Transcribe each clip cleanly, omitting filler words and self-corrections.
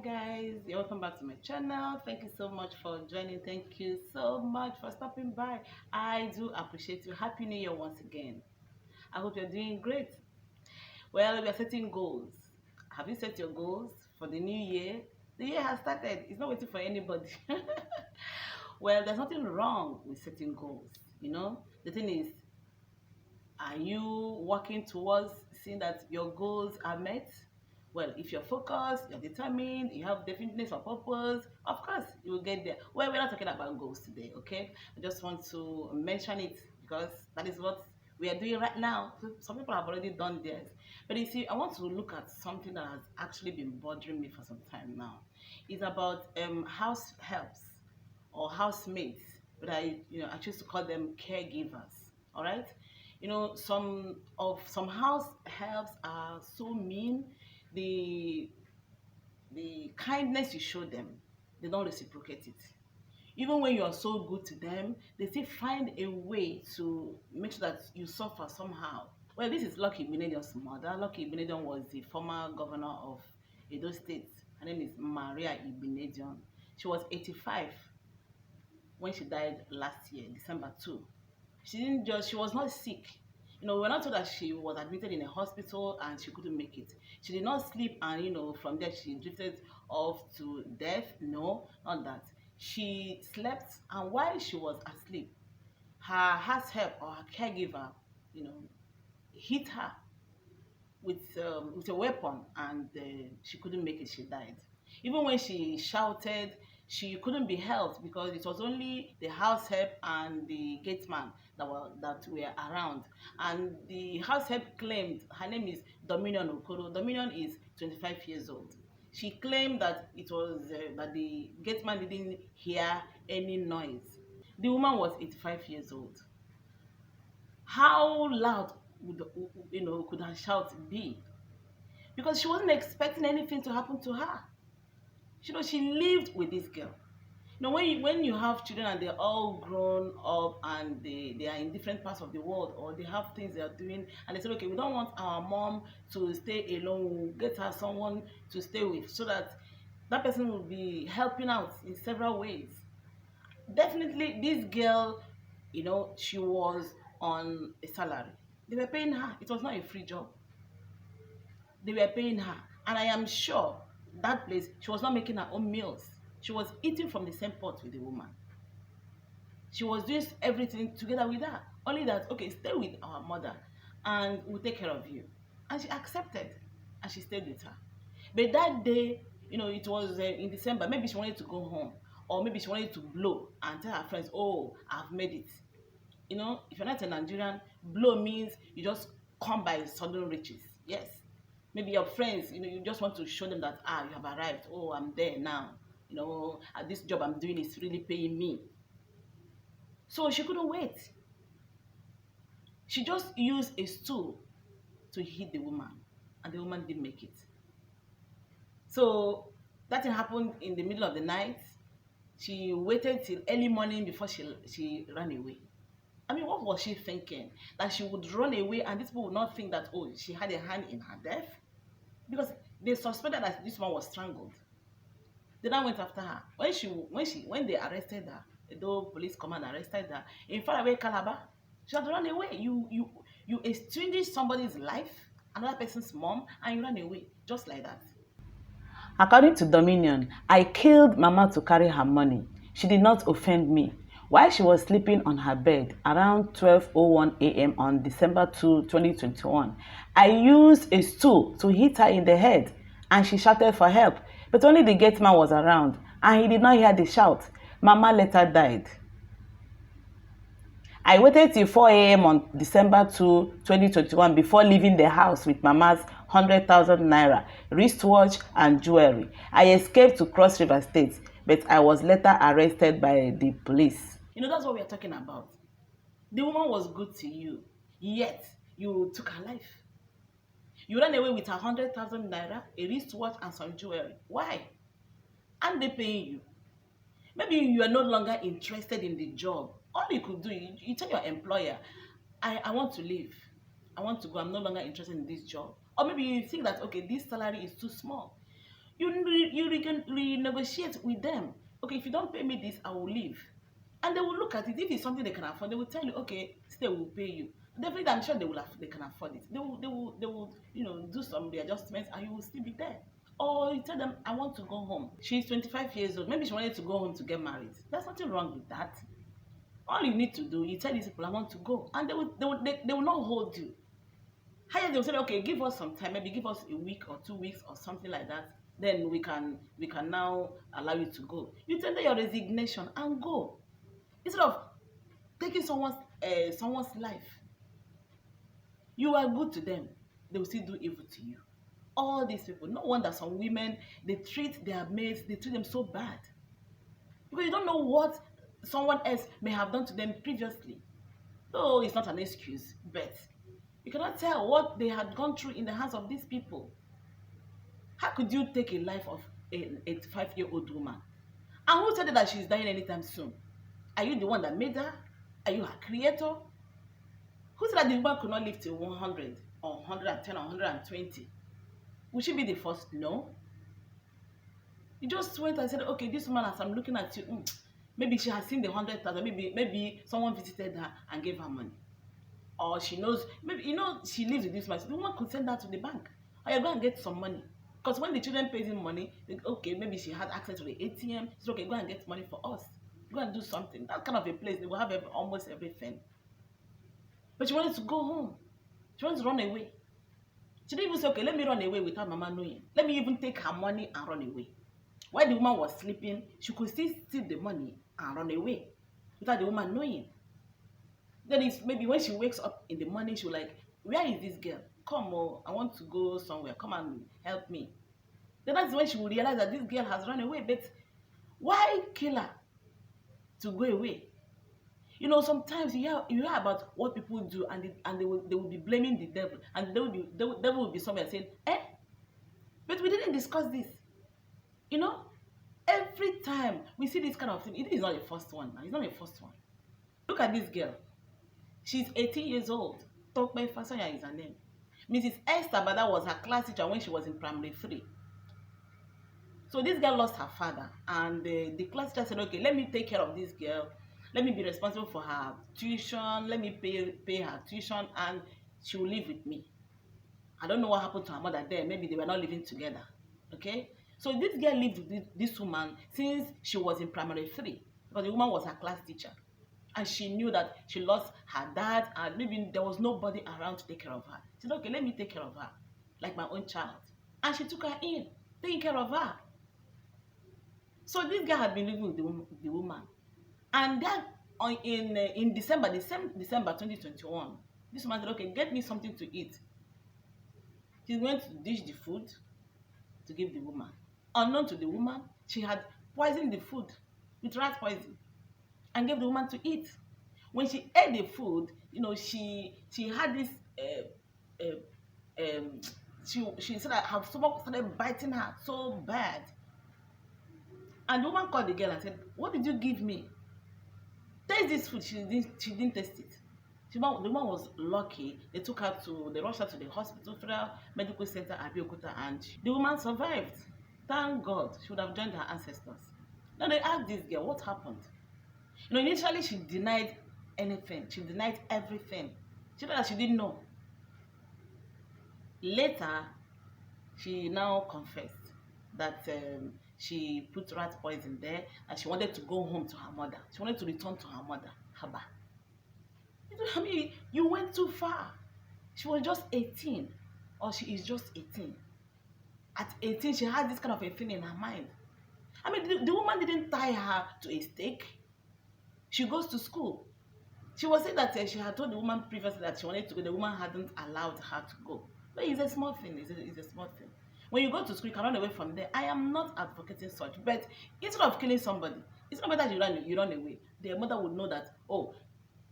Guys, welcome back to my channel. Thank you so much for joining. Thank you so much for stopping by. I do appreciate you. Happy New Year once again. I hope you're doing great. Well, we are setting goals. Have you set your goals for the new year? The year has started. It's not waiting for anybody. Well, there's nothing wrong with setting goals. The thing is, are you working towards seeing that your goals are met? Well, if you're focused, you're determined, you have definiteness of purpose, of course you will get there. Well, we're not talking about goals today, okay? I just want to mention it because that is what we are doing right now. Some people have already done theirs. But you see, I want to look at something that has actually been bothering me for some time now. It's about house helps or housemates, but I choose to call them caregivers. All right. Some house helps are so mean. The the kindness you show them, they don't reciprocate it. Even when you are so good to them, they still find a way to make sure that you suffer somehow. Well, this is Lucky Igbinedion's mother. Lucky Igbinedion was the former governor of Edo State. Her name is Maria Igbinedion. She was 85 when she died last year, December 2. She was not sick. We're not told that she was admitted in a hospital and she couldn't make it. She did not sleep and, from there she drifted off to death. No, not that. She slept, and while she was asleep, her househelp or her caregiver, you know, hit her with a weapon, and she couldn't make it. She died. Even when she shouted, she couldn't be helped because it was only the house help and the gateman that were around. And the house help claimed her name is Dominion Okoro. Dominion is 25 years old. She claimed that it was that the gateman didn't hear any noise. The woman was 85 years old. How loud could her shout be? Because she wasn't expecting anything to happen to her. She lived with this girl. When you have children and they're all grown up and they are in different parts of the world, or they have things they are doing, and they say, okay, we don't want our mom to stay alone, we'll get her someone to stay with, so that person will be helping out in several ways. Definitely this girl, she was on a salary. They were paying her. It was not a free job. They were paying her, and I am sure that place, she was not making her own meals. She was eating from the same pot with the woman. She was doing everything together with her. Only that, okay, stay with our mother and we'll take care of you. And she accepted, and she stayed with her. But that day, it was in December. Maybe she wanted to go home, or maybe she wanted to blow and tell her friends, oh, I've made it. If you're not a Nigerian, blow means you just come by sudden riches. Yes. Maybe your friends, you just want to show them that, you have arrived. Oh, I'm there now. This job I'm doing is really paying me. So she couldn't wait. She just used a stool to hit the woman, and the woman didn't make it. So that thing happened in the middle of the night. She waited till early morning before she ran away. I mean, what was she thinking? That she would run away and these people would not think that, oh, she had a hand in her death? Because they suspected that this one was strangled. They now went after her. When they arrested her, the police command arrested her in faraway Calabar, she had run away. You extinguish somebody's life, another person's mom, and you run away just like that. According to Dominion, I killed Mama to carry her money. She did not offend me. While she was sleeping on her bed around 12:01 a.m. on December 2, 2021, I used a stool to hit her in the head, and she shouted for help. But only the gate man was around, and he did not hear the shout. Mama later died. I waited till 4 a.m. on December 2, 2021 before leaving the house with Mama's 100,000 naira, wristwatch, and jewelry. I escaped to Cross River State, but I was later arrested by the police. That's what we are talking about. The woman was good to you, yet you took her life. You ran away with 100,000 naira, a wristwatch, and some jewelry. Why? And they paying you. Maybe you are no longer interested in the job. All you could do, you tell your employer, I want to leave. I want to go. I'm no longer interested in this job. Or maybe you think that, okay, this salary is too small. You can renegotiate with them. Okay, if you don't pay me this, I will leave. And they will look at it. If it's something they can afford, they will tell you, okay, stay, we'll pay you. Definitely, I'm sure they can afford it. They will, do some readjustments, and you will still be there. Or you tell them, I want to go home. She's 25 years old. Maybe she wanted to go home to get married. There's nothing wrong with that. All you need to do, you tell these people, I want to go, and they will not hold you. Higher, they will say, okay, give us some time, maybe give us a week or 2 weeks or something like that. Then we can now allow you to go. You tender your resignation and go instead of taking someone's life. You are good to them, they will still do evil to you. All these people, no wonder some women, they treat their maids, they treat them so bad because you don't know what someone else may have done to them previously. Though it's not an excuse, but you cannot tell what they had gone through in the hands of these people. How could you take a life of an 85-year-old woman? And who said that she's dying anytime soon? Are you the one that made her? Are you her creator? Who said that the woman could not live till 100 or 110 or 120? Would she be the first? No. You just went and said, okay, this woman, as I'm looking at you, maybe she has seen the 100,000, maybe someone visited her and gave her money. Or she knows, maybe, she lives with this man. So the woman could send her to the bank. Or you go and get some money. Because when the children pays in money, okay, maybe she has access to the ATM. It's okay, go and get money for us. Go and do something. That kind of a place, they will have almost everything. But she wanted to go home. She wanted to run away. She didn't even say, okay, let me run away without Mama knowing. Let me even take her money and run away. While the woman was sleeping, she could still steal the money and run away without the woman knowing. Then it's maybe when she wakes up in the morning, she'll like, where is this girl? Come, I want to go somewhere. Come and help me. Then that's when she will realize that this girl has run away. But why kill her to go away? Sometimes you hear about what people do, and they will be blaming the devil, and the devil will be somewhere saying, but we didn't discuss this. Every time we see this kind of thing, it is not the first one. It's not the first one. Look at this girl. She's 18 years old. Tope Fasanya is her name. Mrs. Esther Bada was her class teacher when she was in primary 3. So this girl lost her father, and the class teacher said, okay, let me take care of this girl. Let me be responsible for her tuition. Let me pay her tuition, and she will live with me. I don't know what happened to her mother there. Maybe they were not living together. Okay? So this girl lived with this woman since she was in primary 3, because the woman was her class teacher. And she knew that she lost her dad, and maybe there was nobody around to take care of her. She said, okay, let me take care of her, like my own child. And she took her in, taking care of her. So this girl had been living with the woman. And then in December 2021, this woman said, okay, get me something to eat. She's going to dish the food to give the woman. Unknown to the woman, she had poisoned the food with rat poison and gave the woman to eat. When she ate the food, she had this she said that her stomach started biting her so bad. And the woman called the girl and said, what did you give me? Taste this food. She didn't taste it. The woman was lucky. They rushed her to the hospital, Federal Medical Center, Abeokuta, and the woman survived. Thank God. She would have joined her ancestors. Now they asked this girl, what happened? Initially she denied anything. She denied everything. She said that she didn't know. Later, she now confessed that she put rat poison there, and she wanted to go home to her mother. She wanted to return to her mother, Haba. You went too far. She was just 18, or she is just 18. At 18, she had this kind of a thing in her mind. The woman didn't tie her to a stake. She goes to school. She was saying that she had told the woman previously that she wanted to go. The woman hadn't allowed her to go. But it's a small thing. It's a small thing. When you go to school, you can run away from there. I am not advocating such. But instead of killing somebody, it's not better you run away. The mother would know that, oh,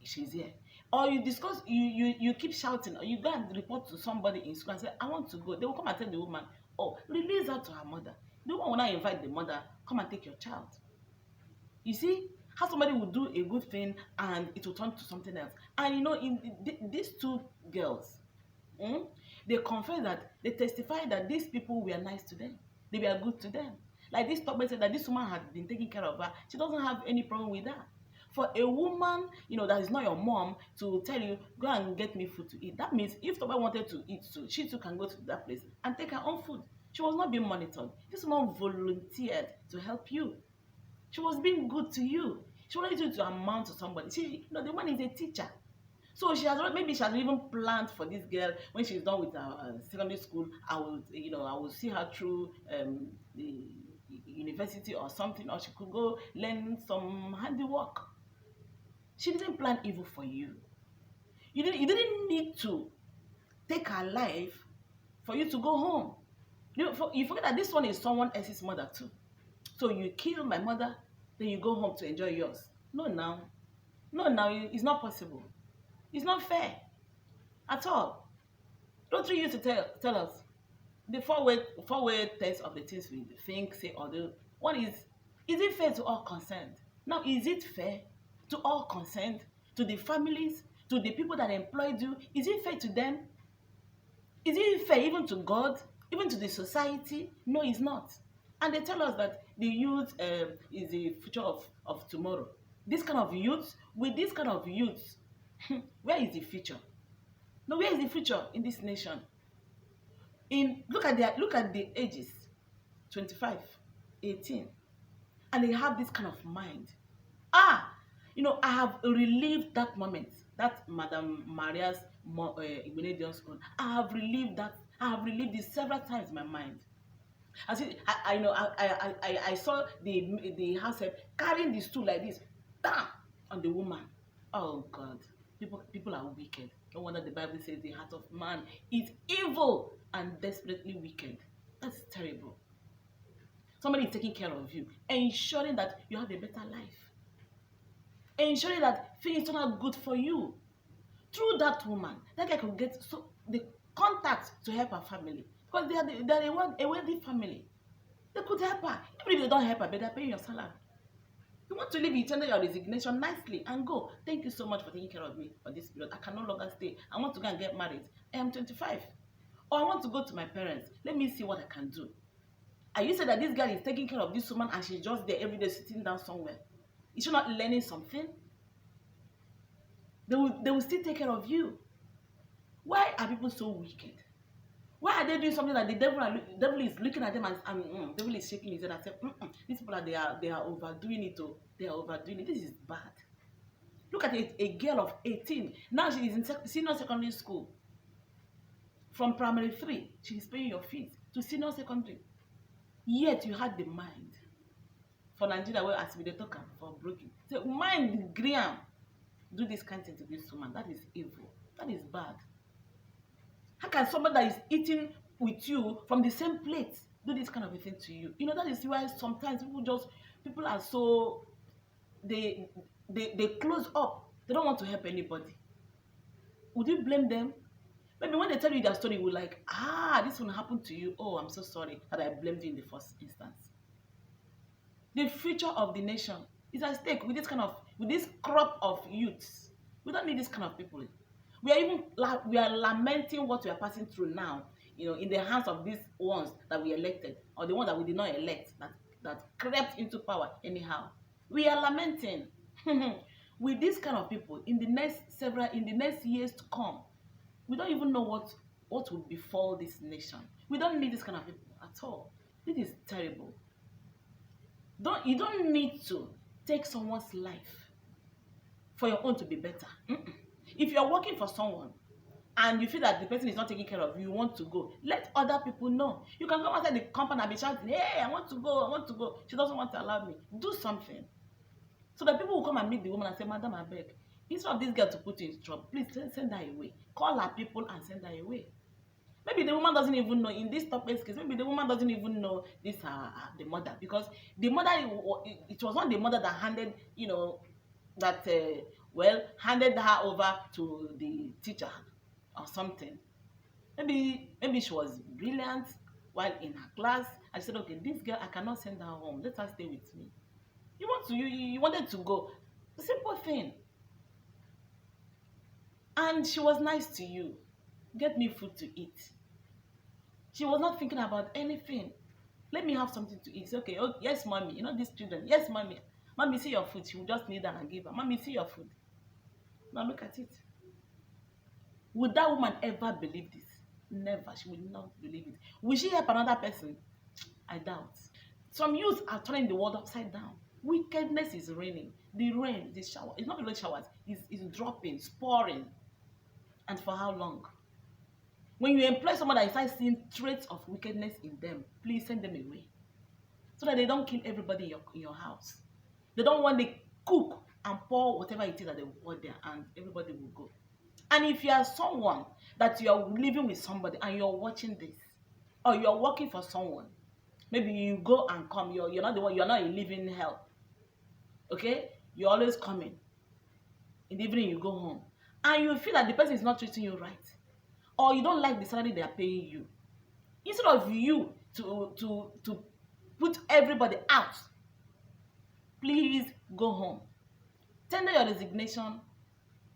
she's here. Or you discuss, you keep shouting, or you go and report to somebody in school and say, I want to go. They will come and tell the woman, oh, release her to her mother. The woman will not invite the mother, come and take your child. You see how somebody will do a good thing and it will turn to something else. And these two girls, they confess that they testify that these people were nice to them. They were good to them. Like this tope said that this woman had been taking care of her. She doesn't have any problem with that. For a woman, that is not your mom to tell you, go and get me food to eat. That means if Toba wanted to eat too, she too can go to that place and take her own food. She was not being monitored. This woman volunteered to help you. She was being good to you. She wanted you to amount to somebody. The woman is a teacher. So maybe she has even planned for this girl when she's done with her secondary school. I will see her through the university or something, or she could go learn some handiwork. She didn't plan evil for you. You didn't need to take her life for you to go home. You forget that this one is someone else's mother too. So you kill my mother, then you go home to enjoy yours. No, now. It's not possible. It's not fair at all. Don't you used to tell us the four-way test of the things we think, say, or do. One is it fair to all concerned? Now, is it fair to all concerned? To the families? To the people that employed you? Is it fair to them? Is it fair even to God? Even to the society? No, it's not. And they tell us that the youth is the future of tomorrow. This kind of youth, with this kind of youth, where is the future? No, where is the future in this nation? Look at the ages, 25, 18, and they have this kind of mind. I have relived that moment, that Madam Maria's Igbinedion school. I have relived that. I have relived it several times in my mind. I saw the househelp carrying the stool like this, bam, on the woman. Oh God, people are wicked. No wonder the Bible says the heart of man is evil and desperately wicked. That's terrible. Somebody is taking care of you, ensuring that you have a better life, ensuring that things turn out good for you. Through that woman, that guy could get the contact to help her family, because they are a wealthy family. They could help her. Even if they don't help her, but they're paying your salary. You want to leave, you tender your resignation nicely and go. Thank you so much for taking care of me for this period. I can no longer stay. I want to go and get married. I am 25. Or I want to go to my parents. Let me see what I can do. And you said that this girl is taking care of this woman and she's just there every day sitting down somewhere. Is she not learning something? They will still take care of you. Why are people so wicked? Why are they doing something that the devil is looking at them and the devil is shaking his head and saying, these people they are overdoing it. They are overdoing it. This is bad. Look at a girl of 18. Now she is in senior secondary school. From primary 3, she is paying your fees to senior secondary. Yet you had the mind for Nigeria, where as we talk for broken. So mind Graham do this kind of thing to this woman. That is evil. That is bad. How can somebody that is eating with you from the same plate do this kind of a thing to you? That is why sometimes people are so, they close up. They don't want to help anybody. Would you blame them? Maybe when they tell you their story, you're like, this one happened to you. Oh, I'm so sorry that I blamed you in the first instance. The future of the nation is at stake with this crop of youths. We don't need this kind of people. We are lamenting what we are passing through now, in the hands of these ones that we elected, or the ones that we did not elect, that crept into power anyhow. We are lamenting with this kind of people in the next years to come. We don't even know what will befall this nation. We don't need this kind of people at all. This is terrible. You don't need to take someone's life for your own to be better. If you're working for someone and you feel that the person is not taking care of you, you want to go, let other people know. You can go outside the company and be shouting, hey, I want to go. She doesn't want to allow me. Do something. So that people will come and meet the woman and say, Madam, I beg, instead of this girl to put you in trouble, please send her away. Call her people and send her away. Maybe the woman doesn't even know, in this tope case, maybe the woman doesn't even know this the mother, because the mother, it was not the mother that handed, handed her over to the teacher or something. Maybe she was brilliant while in her class, and she said, okay, this girl, I cannot send her home. Let her stay with me. You wanted to go. The simple thing. And she was nice to you. Get me food to eat. She was not thinking about anything. Let me have something to eat. It's okay. Oh, yes, mommy. You know these children. Yes, mommy. Mommy, see your food. She will just kneel down and give her. Mommy, see your food. Now look at it. Would that woman ever believe this? Never. She will not believe it. Will she help another person? I doubt. Some youths are turning the world upside down. Wickedness is raining. The rain, the shower, it's not really showers, it's dropping, it's pouring. And for how long? When you employ someone that starts seeing traits of wickedness in them, please send them away. So that they don't kill everybody in your house. They don't want to cook and pour whatever it is that they will pour there and everybody will go. And if you are someone that you are living with somebody and you're watching this, or you're working for someone, maybe you go and come, you're not the one, you're not a living help. Okay? You're always coming. In the evening you go home. And you feel that the person is not treating you right. Or you don't like the salary they are paying you. Instead of you to put everybody out, please go home. Tender your resignation.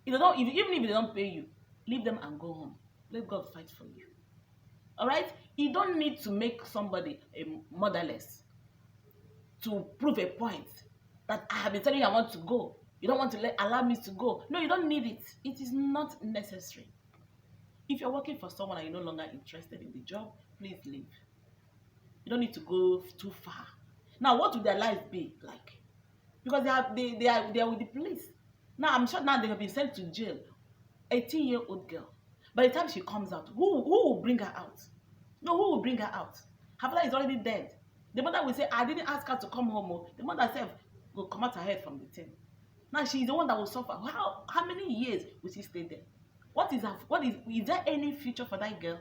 Even if they don't pay you, leave them and go home. Let God fight for you. All right? You don't need to make somebody a motherless to prove a point that I have been telling you I want to go. You don't want to allow me to go. No, you don't need it. It is not necessary. If you're working for someone and you're no longer interested in the job, please leave. You don't need to go too far. Now, what would their life be like? Because they are with the police. Now, I'm sure now they have been sent to jail. 18-year-old girl. By the time she comes out, who will bring her out? No, who will bring her out? Her father is already dead. The mother will say, I didn't ask her to come home. The mother herself will come out her head from the thing. Now she's the one that will suffer. How many years will she stay there? Is there any future for that girl?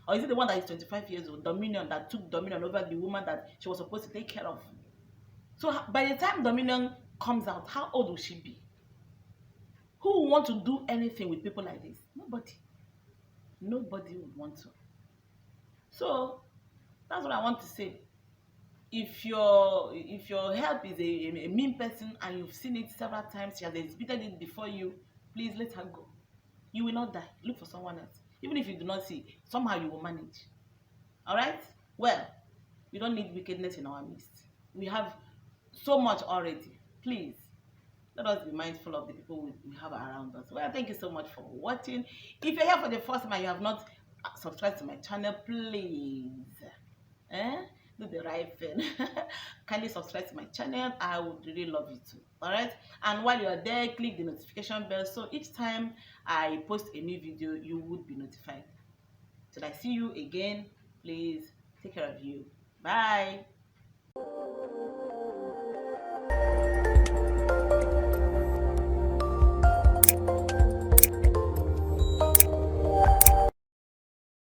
Or is it the one that is 25 years old, Dominion, that took dominion over the woman that she was supposed to take care of? So by the time Dominion comes out, how old will she be? Who will want to do anything with people like this? Nobody. Nobody would want to. So that's what I want to say. If your help is a mean person and you've seen it several times, she has exhibited it before you, please let her go. You will not die. Look for someone else. Even if you do not see, somehow you will manage. All right? Well, we don't need wickedness in our midst. We have so much already. Please, let us be mindful of the people we have around us. Well, thank you so much for watching. If you're here for the first time and you have not subscribed to my channel, please do the right thing. Kindly subscribe to my channel. I would really love you too. All right? And while you're there, click the notification bell so each time I post a new video, you would be notified. Till I see you again, please take care of you. Bye.